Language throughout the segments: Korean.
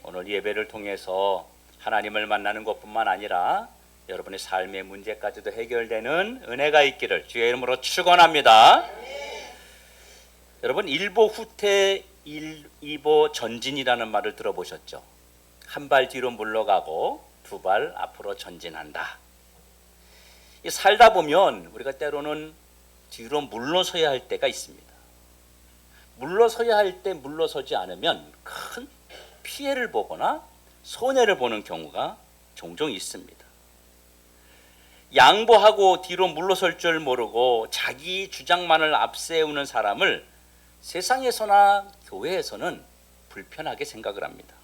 오늘 예배를 통해서 하나님을 만나는 것뿐만 아니라 여러분의 삶의 문제까지도 해결되는 은혜가 있기를 주의 이름으로 축원합니다. 여러분, 일보 후퇴 일보 전진이라는 말을 들어보셨죠? 한 발 뒤로 물러가고 두 발 앞으로 전진한다. 살다 보면 우리가 때로는 뒤로 물러서야 할 때가 있습니다. 물러서야 할 때 물러서지 않으면 큰 피해를 보거나 손해를 보는 경우가 종종 있습니다. 양보하고 뒤로 물러설 줄 모르고 자기 주장만을 앞세우는 사람을 세상에서나 교회에서는 불편하게 생각을 합니다.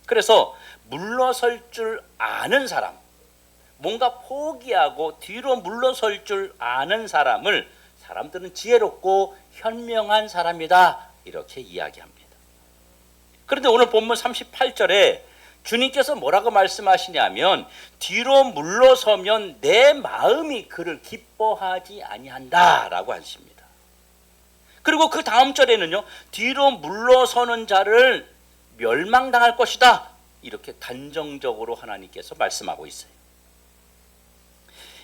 그래서 물러설 줄 아는 사람, 뭔가 포기하고 뒤로 물러설 줄 아는 사람을 사람들은 지혜롭고 현명한 사람이다, 이렇게 이야기합니다. 그런데 오늘 본문 38절에 주님께서 뭐라고 말씀하시냐면 뒤로 물러서면 내 마음이 그를 기뻐하지 아니한다 라고 하십니다. 그리고 그 다음 절에는요, 뒤로 물러서는 자를 멸망당할 것이다, 이렇게 단정적으로 하나님께서 말씀하고 있어요.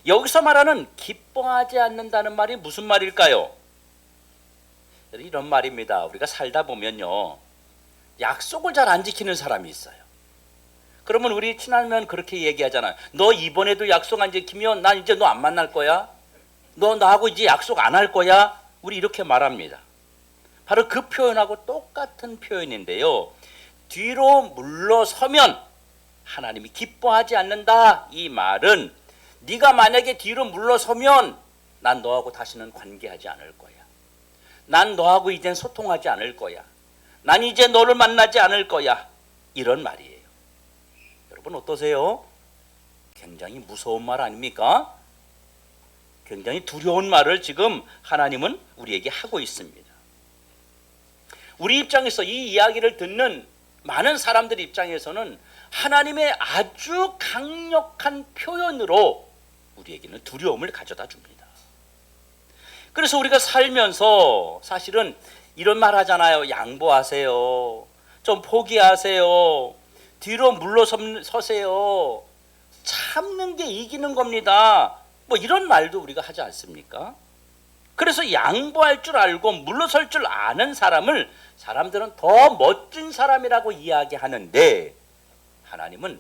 여기서 말하는 기뻐하지 않는다는 말이 무슨 말일까요? 이런 말입니다. 우리가 살다 보면요, 약속을 잘 안 지키는 사람이 있어요. 그러면 우리 친하면 그렇게 얘기하잖아요. 너 이번에도 약속 안 지키면 난 이제 너 안 만날 거야. 너 나하고 이제 약속 안 할 거야. 우리 이렇게 말합니다. 바로 그 표현하고 똑같은 표현인데요, 뒤로 물러서면 하나님이 기뻐하지 않는다, 이 말은 네가 만약에 뒤로 물러서면 난 너하고 다시는 관계하지 않을 거야. 난 너하고 이젠 소통하지 않을 거야. 난 이제 너를 만나지 않을 거야. 이런 말이에요. 여러분 어떠세요? 굉장히 무서운 말 아닙니까? 굉장히 두려운 말을 지금 하나님은 우리에게 하고 있습니다. 우리 입장에서 이 이야기를 듣는 많은 사람들 입장에서는 하나님의 아주 강력한 표현으로 우리에게는 두려움을 가져다 줍니다. 그래서 우리가 살면서 사실은 이런 말 하잖아요. 양보하세요. 좀 포기하세요. 뒤로 물러서세요. 참는 게 이기는 겁니다. 뭐 이런 말도 우리가 하지 않습니까? 그래서 양보할 줄 알고 물러설 줄 아는 사람을 사람들은 더 멋진 사람이라고 이야기하는데, 하나님은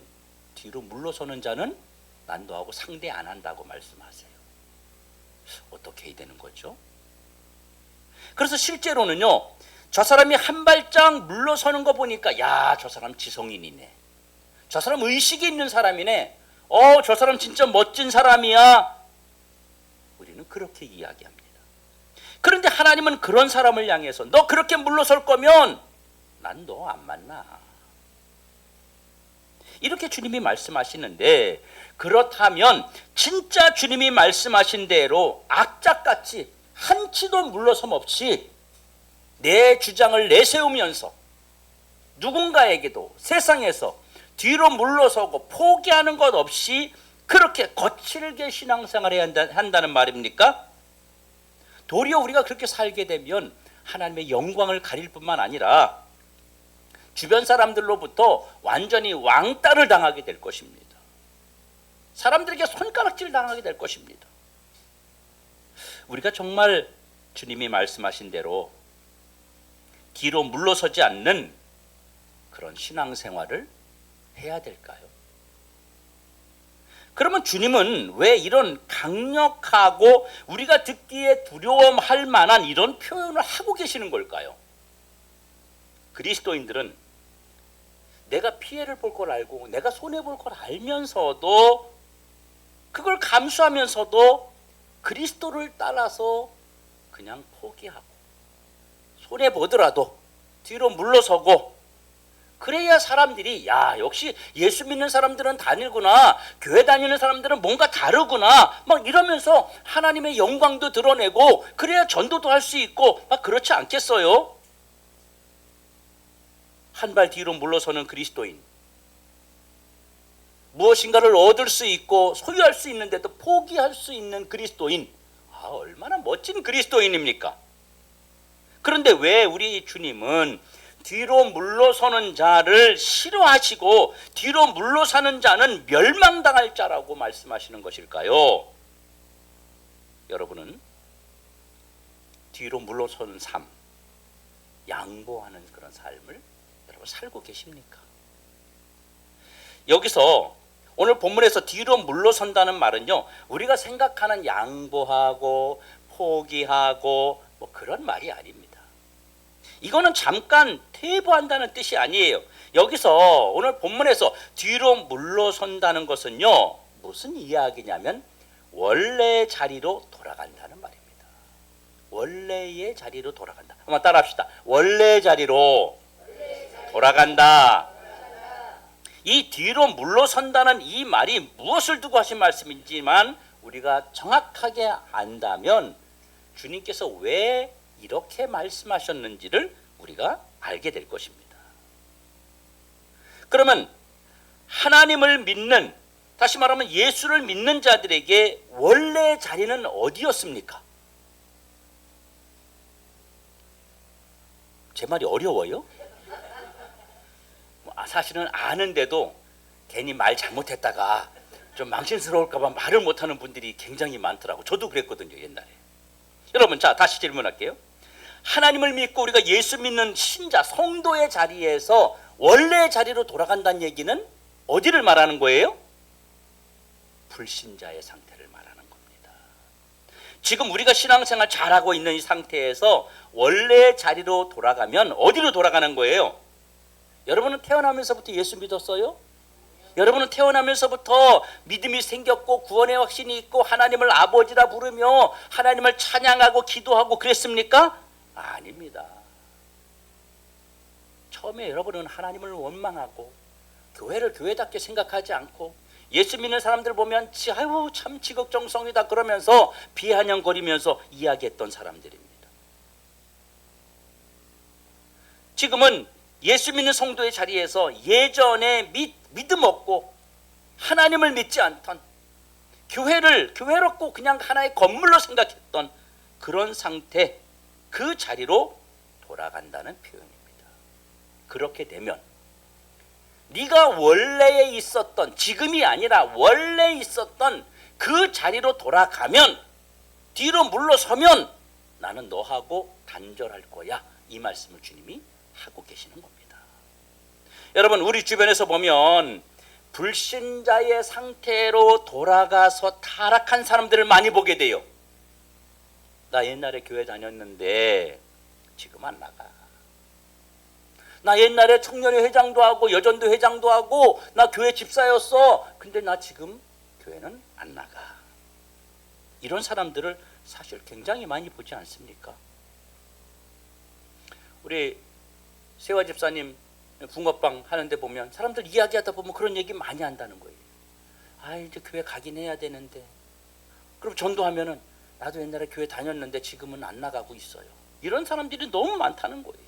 뒤로 물러서는 자는 난 너하고 상대 안 한다고 말씀하세요. 어떻게 해야 되는 거죠? 그래서 실제로는요, 저 사람이 한 발짝 물러서는 거 보니까 야, 저 사람 지성인이네. 저 사람 의식이 있는 사람이네. 저 사람 진짜 멋진 사람이야. 우리는 그렇게 이야기합니다. 그런데 하나님은 그런 사람을 향해서 너 그렇게 물러설 거면 난 너 안 만나, 이렇게 주님이 말씀하시는데, 그렇다면 진짜 주님이 말씀하신 대로 악착같이 한치도 물러섬 없이 내 주장을 내세우면서 누군가에게도 세상에서 뒤로 물러서고 포기하는 것 없이 그렇게 거칠게 신앙생활을 해야 한다는 말입니까? 도리어 우리가 그렇게 살게 되면 하나님의 영광을 가릴 뿐만 아니라 주변 사람들로부터 완전히 왕따를 당하게 될 것입니다. 사람들에게 손가락질 당하게 될 것입니다. 우리가 정말 주님이 말씀하신 대로 뒤로 물러서지 않는 그런 신앙생활을 해야 될까요? 그러면 주님은 왜 이런 강력하고 우리가 듣기에 두려움할 만한 이런 표현을 하고 계시는 걸까요? 그리스도인들은 내가 피해를 볼 걸 알고 내가 손해볼 걸 알면서도, 그걸 감수하면서도 그리스도를 따라서 그냥 포기하고 손해보더라도 뒤로 물러서고, 그래야 사람들이 야, 역시 예수 믿는 사람들은 다르구나, 교회 다니는 사람들은 뭔가 다르구나, 막 이러면서 하나님의 영광도 드러내고 그래야 전도도 할 수 있고 막 그렇지 않겠어요? 한 발 뒤로 물러서는 그리스도인, 무엇인가를 얻을 수 있고 소유할 수 있는데도 포기할 수 있는 그리스도인, 얼마나 멋진 그리스도인입니까? 그런데 왜 우리 주님은 뒤로 물러서는 자를 싫어하시고 뒤로 물러서는 자는 멸망당할 자라고 말씀하시는 것일까요? 여러분은 뒤로 물러서는 삶, 양보하는 그런 삶을 여러분 살고 계십니까? 여기서 오늘 본문에서 뒤로 물러선다는 말은요, 우리가 생각하는 양보하고 포기하고 뭐 그런 말이 아닙니다. 이거는 잠깐 퇴보한다는 뜻이 아니에요. 여기서 오늘 본문에서 뒤로 물러선다는 것은요, 무슨 이야기냐면 원래 자리로 돌아간다는 말입니다. 원래의 자리로 돌아간다. 한번 따라합시다. 원래 자리로 돌아간다. 이 뒤로 물러선다는 이 말이 무엇을 두고 하신 말씀인지만 우리가 정확하게 안다면 주님께서 왜 이렇게 말씀하셨는지를 우리가 알게 될 것입니다. 그러면 하나님을 믿는, 다시 말하면 예수를 믿는 자들에게 원래 자리는 어디였습니까? 제 말이 어려워요? 사실은 아는데도 괜히 말 잘못했다가 좀 망신스러울까 봐 말을 못하는 분들이 굉장히 많더라고요. 저도 그랬거든요, 옛날에. 여러분, 자, 다시 질문할게요. 하나님을 믿고 우리가 예수 믿는 신자, 성도의 자리에서 원래 자리로 돌아간다는 얘기는 어디를 말하는 거예요? 불신자의 상태를 말하는 겁니다. 지금 우리가 신앙생활 잘하고 있는 이 상태에서 원래 자리로 돌아가면 어디로 돌아가는 거예요? 여러분은 태어나면서부터 예수 믿었어요? 여러분은 태어나면서부터 믿음이 생겼고 구원의 확신이 있고 하나님을 아버지라 부르며 하나님을 찬양하고 기도하고 그랬습니까? 아닙니다. 처음에 여러분은 하나님을 원망하고 교회를 교회답게 생각하지 않고 예수 믿는 사람들 보면 아유 참 지극정성이다 그러면서 비아냥거리면서 이야기했던 사람들입니다. 지금은 예수 믿는 성도의 자리에서 예전에 믿음 없고 하나님을 믿지 않던 교회를 교회롭고 그냥 하나의 건물로 생각했던 그런 상태, 그 자리로 돌아간다는 표현입니다. 그렇게 되면 네가 원래에 있었던, 지금이 아니라 원래 있었던 그 자리로 돌아가면, 뒤로 물러서면 나는 너하고 단절할 거야, 이 말씀을 주님이 하고 계시는 겁니다. 여러분, 우리 주변에서 보면 불신자의 상태로 돌아가서 타락한 사람들을 많이 보게 돼요. 나 옛날에 교회 다녔는데 지금 안 나가. 나 옛날에 청년회 회장도 하고 여전도 회장도 하고 나 교회 집사였어. 근데 나 지금 교회는 안 나가. 이런 사람들을 사실 굉장히 많이 보지 않습니까? 우리 세화 집사님 붕어빵 하는데 보면 사람들 이야기하다 보면 그런 얘기 많이 한다는 거예요. 아, 이제 교회 가긴 해야 되는데. 그럼 전도하면은 나도 옛날에 교회 다녔는데 지금은 안 나가고 있어요. 이런 사람들이 너무 많다는 거예요.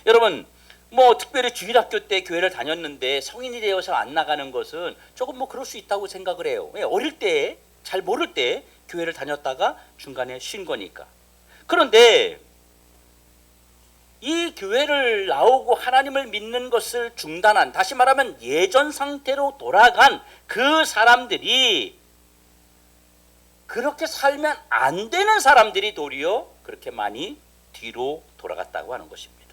여러분, 뭐 특별히 주일학교 때 교회를 다녔는데 성인이 되어서 안 나가는 것은 조금 뭐 그럴 수 있다고 생각을 해요. 왜? 어릴 때, 잘 모를 때 교회를 다녔다가 중간에 쉰 거니까. 그런데 이 교회를 나오고 하나님을 믿는 것을 중단한, 다시 말하면 예전 상태로 돌아간 그 사람들이, 그렇게 살면 안 되는 사람들이 도리어 그렇게 많이 뒤로 돌아갔다고 하는 것입니다.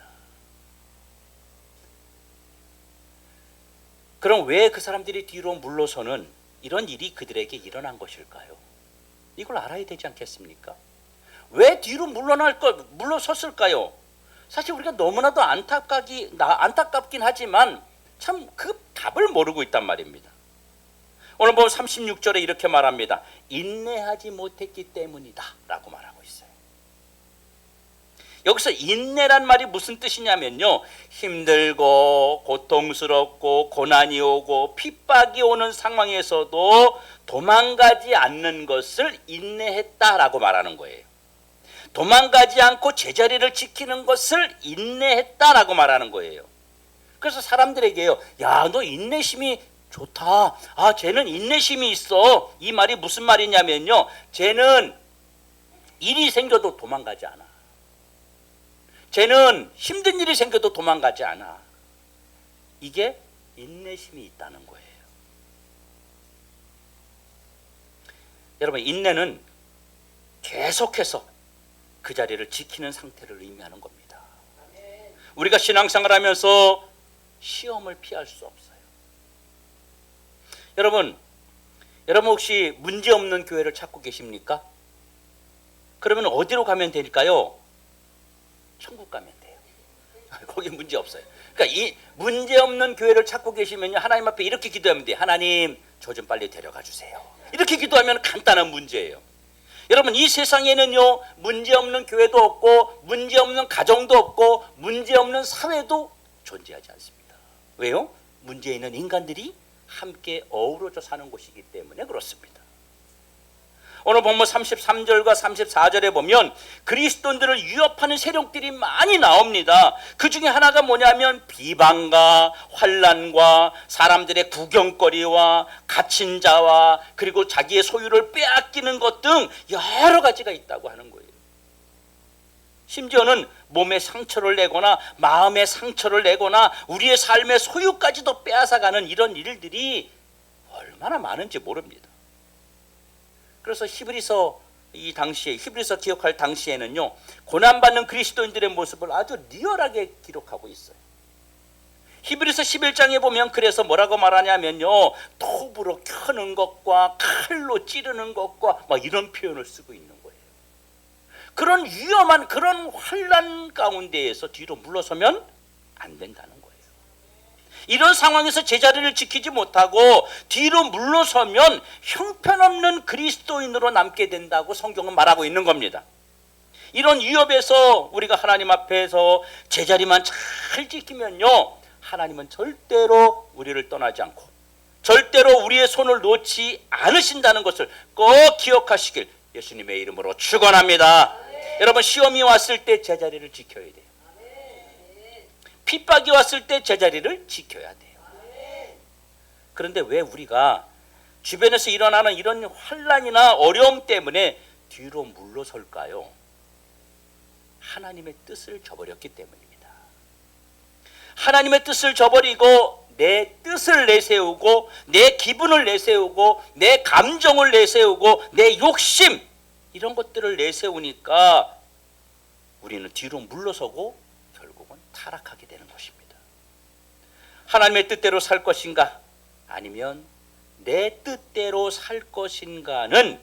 그럼 왜 그 사람들이 뒤로 물러서는 이런 일이 그들에게 일어난 것일까요? 이걸 알아야 되지 않겠습니까? 왜 뒤로 물러섰을까요? 사실 우리가 너무나도 안타깝긴 하지만 참 그 답을 모르고 있단 말입니다. 오늘 보면 36절에 이렇게 말합니다. 인내하지 못했기 때문이다 라고 말하고 있어요. 여기서 인내란 말이 무슨 뜻이냐면요, 힘들고 고통스럽고 고난이 오고 핍박이 오는 상황에서도 도망가지 않는 것을 인내했다라고 말하는 거예요. 도망가지 않고 제자리를 지키는 것을 인내했다라고 말하는 거예요. 그래서 사람들에게요, 야, 너 인내심이 좋다. 아, 쟤는 인내심이 있어. 이 말이 무슨 말이냐면요, 쟤는 일이 생겨도 도망가지 않아. 쟤는 힘든 일이 생겨도 도망가지 않아. 이게 인내심이 있다는 거예요. 여러분, 인내는 계속해서 그 자리를 지키는 상태를 의미하는 겁니다. 우리가 신앙생활 하면서 시험을 피할 수 없어요. 여러분 혹시 문제없는 교회를 찾고 계십니까? 그러면 어디로 가면 될까요? 천국 가면 돼요. 거기 문제 없어요. 그러니까 이 문제없는 교회를 찾고 계시면요, 하나님 앞에 이렇게 기도하면 돼요. 하나님, 저 좀 빨리 데려가 주세요. 이렇게 기도하면 간단한 문제예요. 여러분, 이 세상에는요, 문제없는 교회도 없고 문제없는 가정도 없고 문제없는 사회도 존재하지 않습니다. 왜요? 문제 있는 인간들이 함께 어우러져 사는 곳이기 때문에 그렇습니다. 오늘 본문 33절과 34절에 보면 그리스도인들을 위협하는 세력들이 많이 나옵니다. 그 중에 하나가 뭐냐면 비방과 환난과 사람들의 구경거리와 갇힌 자와 그리고 자기의 소유를 빼앗기는 것 등 여러 가지가 있다고 하는 거예요. 심지어는 몸에 상처를 내거나 마음에 상처를 내거나 우리의 삶의 소유까지도 빼앗아가는 이런 일들이 얼마나 많은지 모릅니다. 그래서 히브리서 기억할 당시에는요, 고난받는 그리스도인들의 모습을 아주 리얼하게 기록하고 있어요. 히브리서 11장에 보면 그래서 뭐라고 말하냐면요, 톱으로 켜는 것과 칼로 찌르는 것과 막 이런 표현을 쓰고 있는 거예요. 그런 위험한 그런 환난 가운데에서 뒤로 물러서면 안 된다는 거예요. 이런 상황에서 제자리를 지키지 못하고 뒤로 물러서면 형편없는 그리스도인으로 남게 된다고 성경은 말하고 있는 겁니다. 이런 위협에서 우리가 하나님 앞에서 제자리만 잘 지키면요, 하나님은 절대로 우리를 떠나지 않고 절대로 우리의 손을 놓지 않으신다는 것을 꼭 기억하시길 예수님의 이름으로 축원합니다. 여러분, 시험이 왔을 때 제자리를 지켜야 돼요. 핍박이 왔을 때 제자리를 지켜야 돼요. 그런데 왜 우리가 주변에서 일어나는 이런 환난이나 어려움 때문에 뒤로 물러설까요? 하나님의 뜻을 저버렸기 때문입니다. 하나님의 뜻을 저버리고 내 뜻을 내세우고 내 기분을 내세우고 내 감정을 내세우고 내 욕심, 이런 것들을 내세우니까 우리는 뒤로 물러서고 결국은 타락하게 되는 것입니다. 하나님의 뜻대로 살 것인가 아니면 내 뜻대로 살 것인가는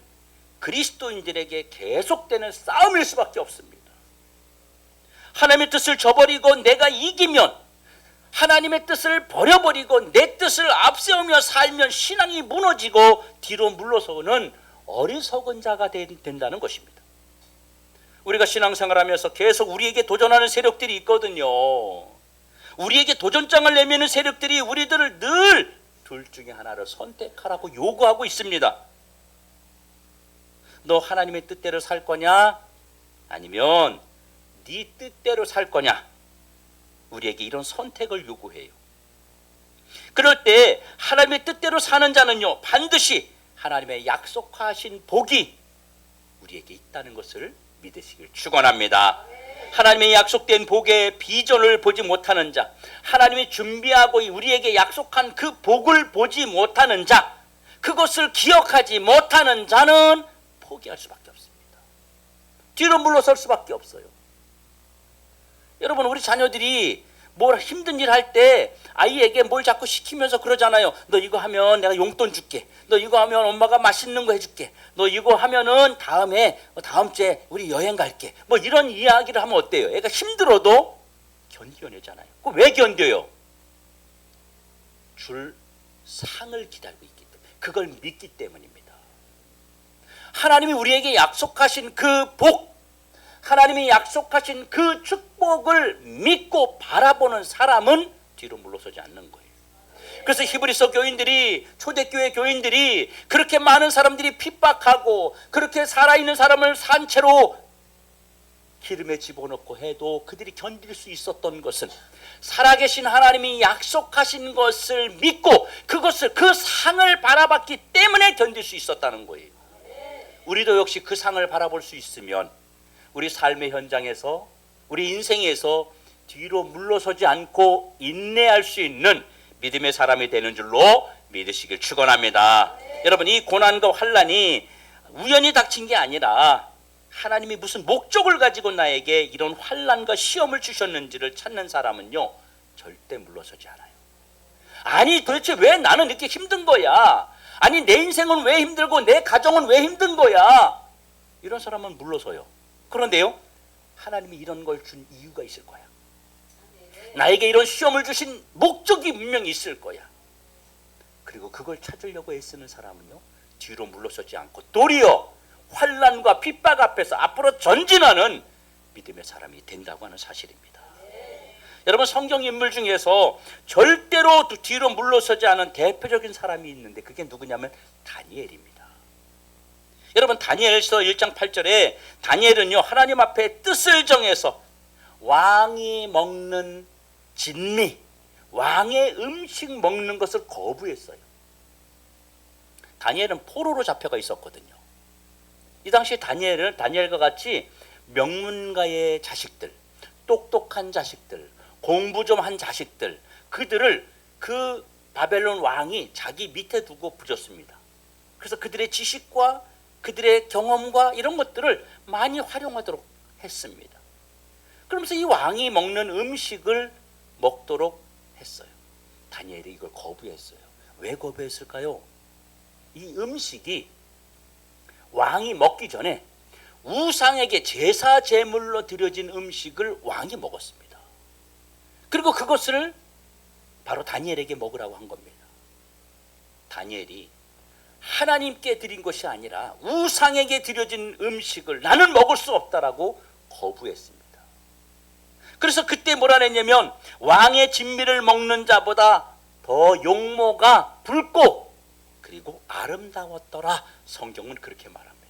그리스도인들에게 계속되는 싸움일 수밖에 없습니다. 하나님의 뜻을 저버리고 내가 이기면, 하나님의 뜻을 버려버리고 내 뜻을 앞세우며 살면 신앙이 무너지고 뒤로 물러서는 어리석은 자가 된다는 것입니다. 우리가 신앙생활하면서 계속 우리에게 도전하는 세력들이 있거든요. 우리에게 도전장을 내미는 세력들이 우리들을 늘 둘 중에 하나를 선택하라고 요구하고 있습니다. 너 하나님의 뜻대로 살 거냐? 아니면 네 뜻대로 살 거냐? 우리에게 이런 선택을 요구해요. 그럴 때 하나님의 뜻대로 사는 자는요, 반드시 하나님의 약속하신 복이 우리에게 있다는 것을 믿으시길 축원합니다. 하나님의 약속된 복의 비전을 보지 못하는 자, 하나님이 준비하고 우리에게 약속한 그 복을 보지 못하는 자, 그것을 기억하지 못하는 자는 포기할 수밖에 없습니다. 뒤로 물러설 수밖에 없어요. 여러분, 우리 자녀들이 뭘 힘든 일 할 때 아이에게 뭘 자꾸 시키면서 그러잖아요. 너 이거 하면 내가 용돈 줄게. 너 이거 하면 엄마가 맛있는 거 해줄게. 너 이거 하면은 다음 주에 우리 여행 갈게. 뭐 이런 이야기를 하면 어때요? 애가 힘들어도 견뎌내잖아요. 그거 왜 견뎌요? 줄 상을 기다리고 있기 때문에, 그걸 믿기 때문입니다. 하나님이 우리에게 약속하신 그 복, 하나님이 약속하신 그 축복을 믿고 바라보는 사람은 뒤로 물러서지 않는 거예요. 그래서 히브리서 교인들이, 초대교회 교인들이 그렇게 많은 사람들이 핍박하고 그렇게 살아있는 사람을 산채로 기름에 집어넣고 해도 그들이 견딜 수 있었던 것은 살아계신 하나님이 약속하신 것을 믿고 그것을, 그 상을 바라봤기 때문에 견딜 수 있었다는 거예요. 우리도 역시 그 상을 바라볼 수 있으면 우리 삶의 현장에서 우리 인생에서 뒤로 물러서지 않고 인내할 수 있는 믿음의 사람이 되는 줄로 믿으시길 축원합니다. 여러분, 이 고난과 환난이 우연히 닥친 게 아니라 하나님이 무슨 목적을 가지고 나에게 이런 환난과 시험을 주셨는지를 찾는 사람은요, 절대 물러서지 않아요. 아니, 도대체 왜 나는 이렇게 힘든 거야? 아니, 내 인생은 왜 힘들고 내 가정은 왜 힘든 거야? 이런 사람은 물러서요. 그런데요, 하나님이 이런 걸 준 이유가 있을 거야. 나에게 이런 시험을 주신 목적이 분명히 있을 거야. 그리고 그걸 찾으려고 애쓰는 사람은요, 뒤로 물러서지 않고 도리어 환난과 핍박 앞에서 앞으로 전진하는 믿음의 사람이 된다고 하는 사실입니다. 여러분, 성경 인물 중에서 절대로 뒤로 물러서지 않은 대표적인 사람이 있는데 그게 누구냐면 다니엘입니다. 여러분, 다니엘서 1장 8절에 다니엘은요, 하나님 앞에 뜻을 정해서 왕이 먹는 진미, 왕의 음식 먹는 것을 거부했어요. 다니엘은 포로로 잡혀가 있었거든요. 이 당시 다니엘과 같이 명문가의 자식들, 똑똑한 자식들, 공부 좀 한 자식들, 그들을 그 바벨론 왕이 자기 밑에 두고 부렸습니다. 그래서 그들의 지식과 그들의 경험과 이런 것들을 많이 활용하도록 했습니다. 그러면서 이 왕이 먹는 음식을 먹도록 했어요. 다니엘이 이걸 거부했어요. 왜 거부했을까요? 이 음식이 왕이 먹기 전에 우상에게 제사 제물로 드려진 음식을 왕이 먹었습니다. 그리고 그것을 바로 다니엘에게 먹으라고 한 겁니다. 다니엘이 하나님께 드린 것이 아니라 우상에게 드려진 음식을 나는 먹을 수 없다라고 거부했습니다. 그래서 그때 뭐라 했냐면 왕의 진미를 먹는 자보다 더 용모가 붉고 그리고 아름다웠더라. 성경은 그렇게 말합니다.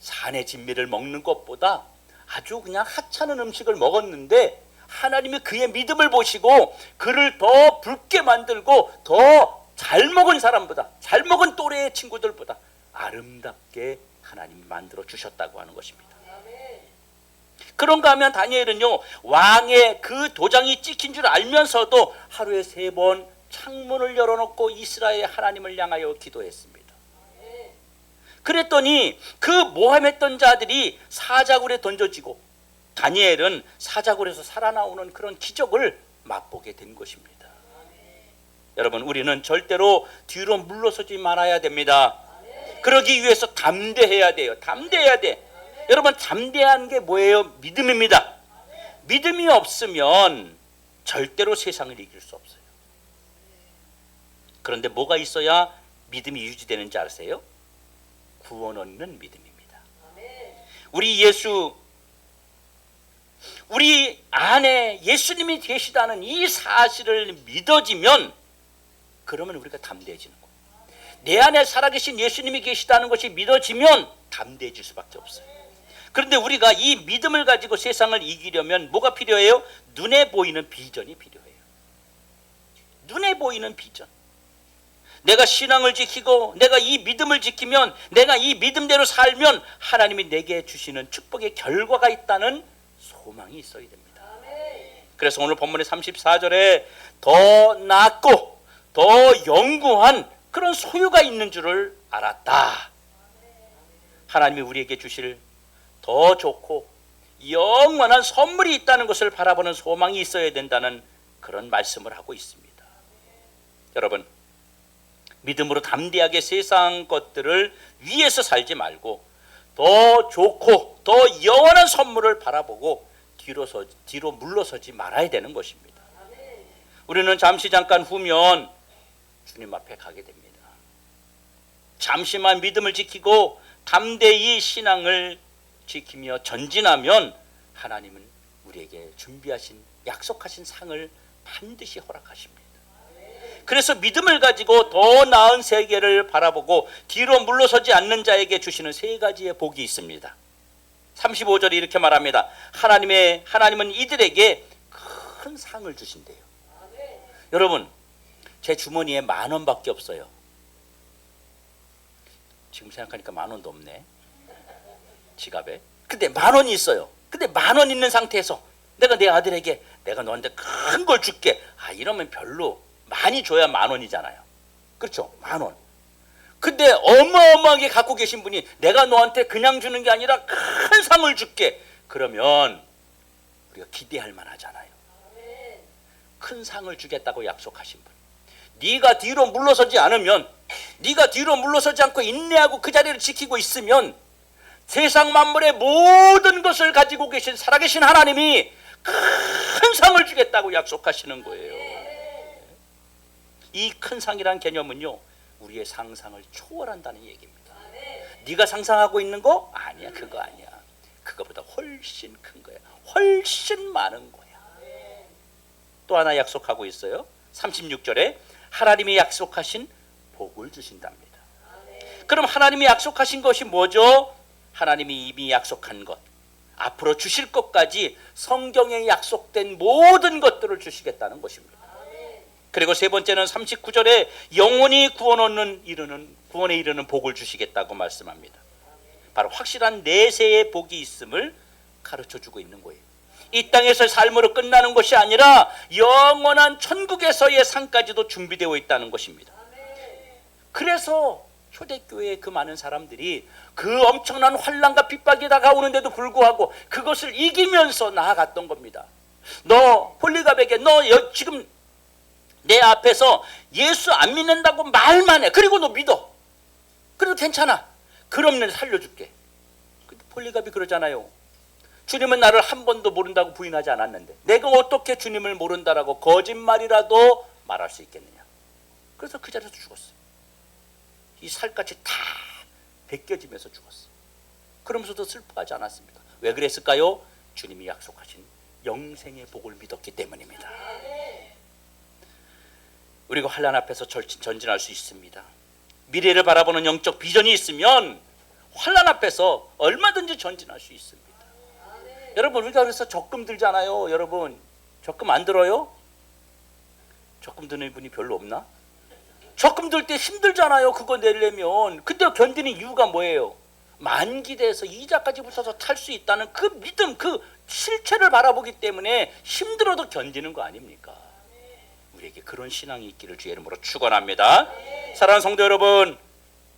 산의 진미를 먹는 것보다 아주 그냥 하찮은 음식을 먹었는데 하나님이 그의 믿음을 보시고 그를 더 붉게 만들고 더 잘 먹은 사람보다, 잘 먹은 또래의 친구들보다 아름답게 하나님이 만들어 주셨다고 하는 것입니다. 그런가 하면 다니엘은요, 왕의 그 도장이 찍힌 줄 알면서도 하루에 3번 창문을 열어놓고 이스라엘 하나님을 향하여 기도했습니다. 그랬더니 그 모함했던 자들이 사자굴에 던져지고 다니엘은 사자굴에서 살아나오는 그런 기적을 맛보게 된 것입니다. 여러분, 우리는 절대로 뒤로 물러서지 말아야 됩니다. 그러기 위해서 담대해야 돼요. 담대해야 돼. 여러분, 담대한 게 뭐예요? 믿음입니다. 믿음이 없으면 절대로 세상을 이길 수 없어요. 그런데 뭐가 있어야 믿음이 유지되는지 아세요? 구원 얻는 믿음입니다. 우리 안에 예수님이 계시다는 이 사실을 믿어지면 그러면 우리가 담대해지는 거예요. 내 안에 살아계신 예수님이 계시다는 것이 믿어지면 담대해질 수밖에 없어요. 그런데 우리가 이 믿음을 가지고 세상을 이기려면 뭐가 필요해요? 눈에 보이는 비전이 필요해요. 눈에 보이는 비전. 내가 신앙을 지키고 내가 이 믿음을 지키면, 내가 이 믿음대로 살면 하나님이 내게 주시는 축복의 결과가 있다는 소망이 있어야 됩니다. 그래서 오늘 본문의 34절에 더 낫고 더 영구한 그런 소유가 있는 줄을 알았다. 하나님이 우리에게 주실 더 좋고 영원한 선물이 있다는 것을 바라보는 소망이 있어야 된다는 그런 말씀을 하고 있습니다. 여러분, 믿음으로 담대하게 세상 것들을 위해서 살지 말고 더 좋고 더 영원한 선물을 바라보고 뒤로 물러서지 말아야 되는 것입니다. 우리는 잠깐 후면 주님 앞에 가게 됩니다. 잠시만 믿음을 지키고 담대히 신앙을 지키며 전진하면 하나님은 우리에게 준비하신, 약속하신 상을 반드시 허락하십니다. 그래서 믿음을 가지고 더 나은 세계를 바라보고 뒤로 물러서지 않는 자에게 주시는 3가지의 복이 있습니다. 35절에 이렇게 말합니다. 하나님은 이들에게 큰 상을 주신대요. 여러분, 제 주머니에 10,000원밖에 없어요. 지금 생각하니까 10,000원도 없네, 지갑에. 근데 10,000원이 있어요. 근데 10,000원 있는 상태에서 내가 내 아들에게 내가 너한테 큰 걸 줄게. 이러면 별로 많이 줘야 10,000원이잖아요. 그렇죠? 10,000원. 근데 어마어마하게 갖고 계신 분이 내가 너한테 그냥 주는 게 아니라 큰 상을 줄게. 그러면 우리가 기대할 만하잖아요. 큰 상을 주겠다고 약속하신 분. 네가 뒤로 물러서지 않으면, 네가 뒤로 물러서지 않고 인내하고 그 자리를 지키고 있으면 세상 만물의 모든 것을 가지고 계신 살아계신 하나님이 큰 상을 주겠다고 약속하시는 거예요. 이 큰 상이란 개념은요, 우리의 상상을 초월한다는 얘기입니다. 네가 상상하고 있는 거 아니야. 그거 아니야. 그거보다 훨씬 큰 거야. 훨씬 많은 거야. 또 하나 약속하고 있어요. 36절에 하나님이 약속하신 복을 주신답니다. 그럼 하나님이 약속하신 것이 뭐죠? 하나님이 이미 약속한 것, 앞으로 주실 것까지 성경에 약속된 모든 것들을 주시겠다는 것입니다. 그리고 세 번째는 39절에 영원히 구원에 이르는 복을 주시겠다고 말씀합니다. 바로 확실한 내세의 복이 있음을 가르쳐주고 있는 거예요. 이 땅에서의 삶으로 끝나는 것이 아니라 영원한 천국에서의 상까지도 준비되어 있다는 것입니다. 그래서 초대교회의 그 많은 사람들이 그 엄청난 환난과 핍박이 다가오는데도 불구하고 그것을 이기면서 나아갔던 겁니다. 너 홀리갑에게 너 지금 내 앞에서 예수 안 믿는다고 말만 해. 그리고 너 믿어. 그래도 괜찮아. 그럼 내가 살려줄게. 홀리갑이 그러잖아요. 주님은 나를 한 번도 모른다고 부인하지 않았는데 내가 어떻게 주님을 모른다라고 거짓말이라도 말할 수 있겠느냐. 그래서 그 자리에서 죽었어요. 이 살갗이 다 벗겨지면서 죽었어요. 그러면서도 슬퍼하지 않았습니다. 왜 그랬을까요? 주님이 약속하신 영생의 복을 믿었기 때문입니다. 우리가 환난 앞에서 전진할 수 있습니다. 미래를 바라보는 영적 비전이 있으면 환난 앞에서 얼마든지 전진할 수 있습니다. 여러분, 우리가 그래서 적금 들잖아요. 여러분, 적금 안 들어요? 적금 드는 분이 별로 없나? 적금 들 때 힘들잖아요. 그거 내려면. 근데 견디는 이유가 뭐예요? 만기돼서 이자까지 붙어서 탈 수 있다는 그 믿음, 그 실체를 바라보기 때문에 힘들어도 견디는 거 아닙니까? 우리에게 그런 신앙이 있기를 주의 이름으로 축원합니다. 사랑하는 성도 여러분,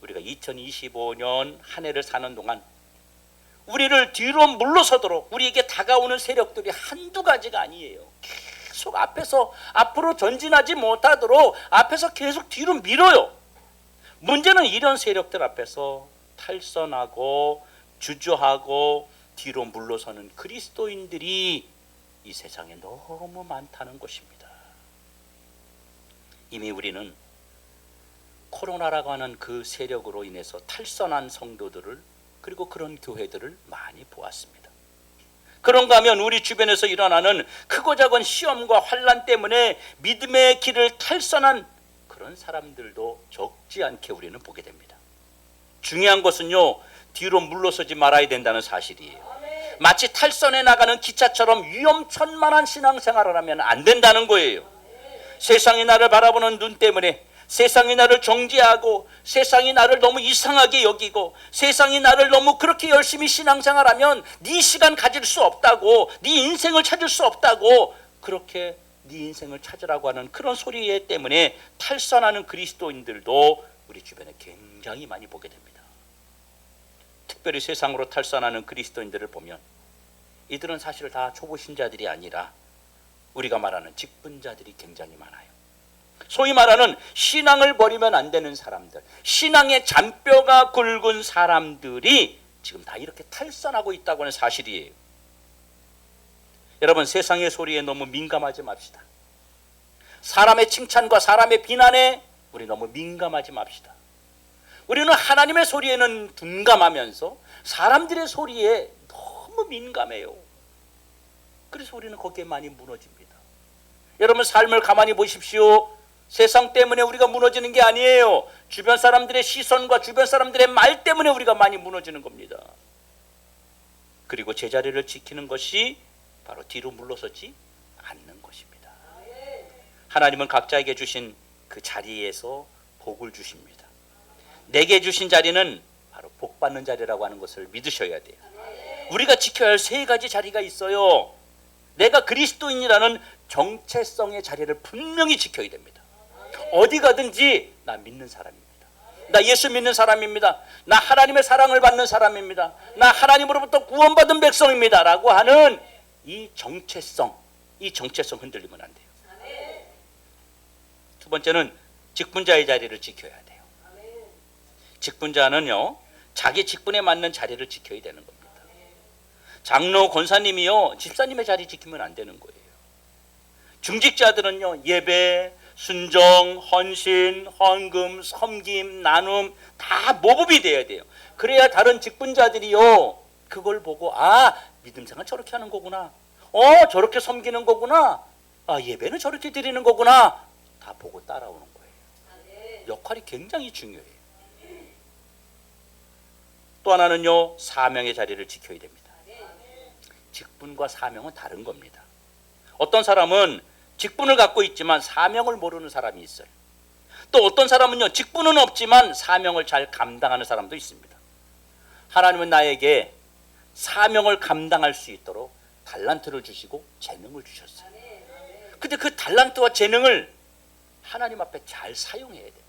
우리가 2025년 한 해를 사는 동안 우리를 뒤로 물러서도록 우리에게 다가오는 세력들이 한두 가지가 아니에요. 계속 앞으로 전진하지 못하도록 앞에서 계속 뒤로 밀어요. 문제는 이런 세력들 앞에서 탈선하고 주저하고 뒤로 물러서는 그리스도인들이 이 세상에 너무 많다는 것입니다. 이미 우리는 코로나라고 하는 그 세력으로 인해서 탈선한 성도들을, 그리고 그런 교회들을 많이 보았습니다. 그런가 하면 우리 주변에서 일어나는 크고 작은 시험과 환난 때문에 믿음의 길을 탈선한 그런 사람들도 적지 않게 우리는 보게 됩니다. 중요한 것은요, 뒤로 물러서지 말아야 된다는 사실이에요. 마치 탈선해 나가는 기차처럼 위험천만한 신앙생활을 하면 안 된다는 거예요. 세상이 나를 바라보는 눈 때문에, 세상이 나를 정죄하고, 세상이 나를 너무 이상하게 여기고, 세상이 나를 너무 그렇게 열심히 신앙생활하면 네 시간 가질 수 없다고, 네 인생을 찾을 수 없다고, 그렇게 네 인생을 찾으라고 하는 그런 소리 때문에 탈선하는 그리스도인들도 우리 주변에 굉장히 많이 보게 됩니다. 특별히 세상으로 탈선하는 그리스도인들을 보면 이들은 사실 다 초보 신자들이 아니라 우리가 말하는 직분자들이 굉장히 많아요. 소위 말하는 신앙을 버리면 안 되는 사람들, 신앙의 잔뼈가 굵은 사람들이 지금 다 이렇게 탈선하고 있다고 하는 사실이에요. 여러분, 세상의 소리에 너무 민감하지 맙시다. 사람의 칭찬과 사람의 비난에 우리 너무 민감하지 맙시다. 우리는 하나님의 소리에는 둔감하면서 사람들의 소리에 너무 민감해요. 그래서 우리는 거기에 많이 무너집니다. 여러분, 삶을 가만히 보십시오. 세상 때문에 우리가 무너지는 게 아니에요. 주변 사람들의 시선과 주변 사람들의 말 때문에 우리가 많이 무너지는 겁니다. 그리고 제자리를 지키는 것이 바로 뒤로 물러서지 않는 것입니다. 하나님은 각자에게 주신 그 자리에서 복을 주십니다. 내게 주신 자리는 바로 복 받는 자리라고 하는 것을 믿으셔야 돼요. 우리가 지켜야 할 세 가지 자리가 있어요. 내가 그리스도인이라는 정체성의 자리를 분명히 지켜야 됩니다. 어디 가든지 나 믿는 사람입니다. 나 예수 믿는 사람입니다. 나 하나님의 사랑을 받는 사람입니다. 나 하나님으로부터 구원받은 백성입니다. 라고 하는 이 정체성 흔들리면 안 돼요. 두 번째는 직분자의 자리를 지켜야 돼요. 직분자는요, 자기 직분에 맞는 자리를 지켜야 되는 겁니다. 장로 권사님이요, 집사님의 자리 지키면 안 되는 거예요. 중직자들은요, 예배, 순종, 헌신, 헌금, 섬김, 나눔 다 모범이 돼야 돼요. 그래야 다른 직분자들이요, 그걸 보고 믿음 생활 저렇게 하는 거구나. 저렇게 섬기는 거구나. 예배는 저렇게 드리는 거구나. 다 보고 따라오는 거예요. 역할이 굉장히 중요해요. 또 하나는요, 사명의 자리를 지켜야 됩니다. 직분과 사명은 다른 겁니다. 어떤 사람은 직분을 갖고 있지만 사명을 모르는 사람이 있어요. 또 어떤 사람은요, 직분은 없지만 사명을 잘 감당하는 사람도 있습니다. 하나님은 나에게 사명을 감당할 수 있도록 달란트를 주시고 재능을 주셨어요. 근데 그 달란트와 재능을 하나님 앞에 잘 사용해야 됩니다.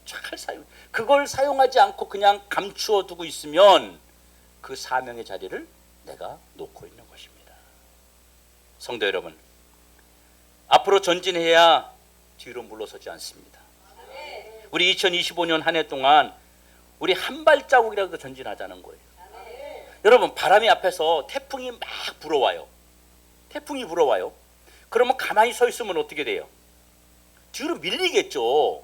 잘 사용. 그걸 사용하지 않고 그냥 감추어 두고 있으면 그 사명의 자리를 내가 놓고 있는 것입니다. 성도 여러분, 앞으로 전진해야 뒤로 물러서지 않습니다. 우리 2025년 한 해 동안 우리 한 발자국이라도 전진하자는 거예요. 여러분, 바람이 앞에서 태풍이 막 불어와요. 태풍이 불어와요. 그러면 가만히 서 있으면 어떻게 돼요? 뒤로 밀리겠죠.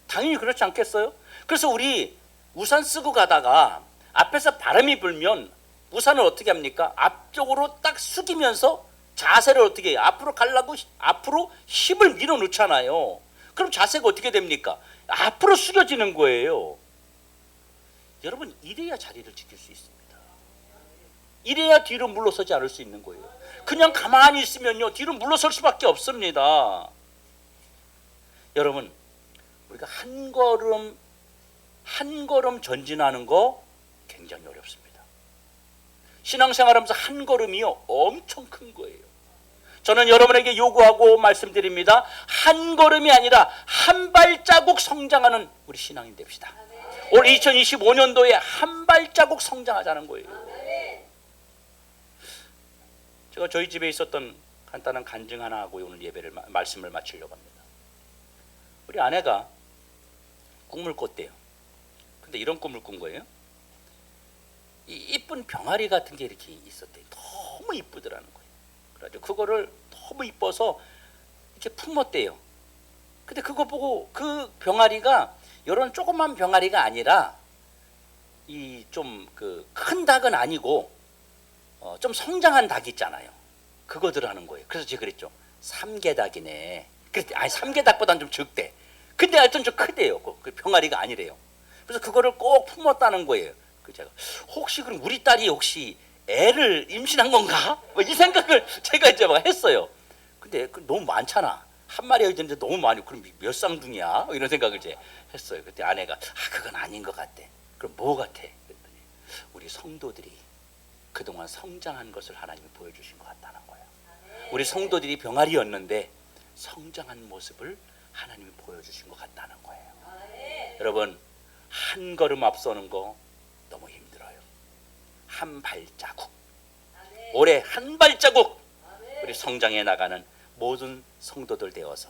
당연히 그렇지 않겠어요? 그래서 우리 우산 쓰고 가다가 앞에서 바람이 불면 우산을 어떻게 합니까? 앞쪽으로 딱 숙이면서 자세를 어떻게 해요? 앞으로 가려고 앞으로 힘을 밀어 놓잖아요. 그럼 자세가 어떻게 됩니까? 앞으로 숙여지는 거예요. 여러분, 이래야 자리를 지킬 수 있습니다. 이래야 뒤로 물러서지 않을 수 있는 거예요. 그냥 가만히 있으면요, 뒤로 물러설 수밖에 없습니다. 여러분, 우리가 한 걸음 전진하는 거 굉장히 어렵습니다. 신앙생활하면서 한 걸음이요, 엄청 큰 거예요. 저는 여러분에게 요구하고 말씀드립니다. 한 걸음이 아니라 한 발자국 성장하는 우리 신앙인 됩시다. 올 2025년도에 한 발자국 성장하자는 거예요. 제가 저희 집에 있었던 간단한 간증 하나 하고 오늘 예배를 말씀을 마치려고 합니다. 우리 아내가 꿈을 꿨대요. 근데 이런 꿈을 꾼 거예요. 이 이쁜 병아리 같은 게 이렇게 있었대요. 너무 이쁘더라는 거예요. 그래가지고 그거를 너무 이뻐서 이렇게 품었대요. 근데 그거 보고 그 병아리가 이런 조그만 병아리가 아니라 이 좀 그 큰 닭은 아니고 좀 성장한 닭 있잖아요. 그거더라는 거예요. 그래서 제가 그랬죠. 삼계닭이네. 그랬더니 삼계닭보다는 좀 적대. 근데 하여튼 좀 크대요. 그 병아리가 아니래요. 그래서 그거를 꼭 품었다는 거예요. 그 제가 혹시 그럼 우리 딸이 혹시 애를 임신한 건가? 뭐 이 생각을 제가 이제 막 했어요. 근데 너무 많잖아. 한 마리가 있는데 너무 많이. 그럼 몇 쌍둥이야? 이런 생각을 이제 했어요. 그때 아내가 그건 아닌 것 같대. 그럼 뭐 같아? 그랬더니 우리 성도들이 그동안 성장한 것을 하나님이 보여주신 것 같다는 거예요. 우리 성도들이 병아리였는데 성장한 모습을 하나님이 보여주신 것 같다는 거예요. 여러분, 한 걸음 앞서는 거 너무 힘들어요. 한 발자국. 올해 한 발자국 우리 성장해 나가는 모든 성도들 되어서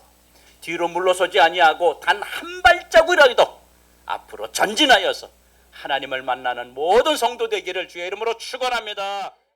뒤로 물러서지 아니하고 단 한 발자국이라도 앞으로 전진하여서 하나님을 만나는 모든 성도 되기를 주의 이름으로 축원합니다.